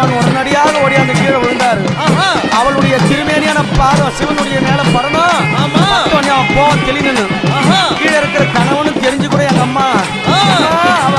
கணவன் உடனடியாக ஓடி அந்த கீழே விழுந்தாரு. அவளுடைய திருமேனியான பாதம் சிவனுடைய மேல படணும். அவன் போவ தெளினு கீழே இருக்கிற கணவனும் தெரிஞ்சு கூட எங்க அம்மா அவ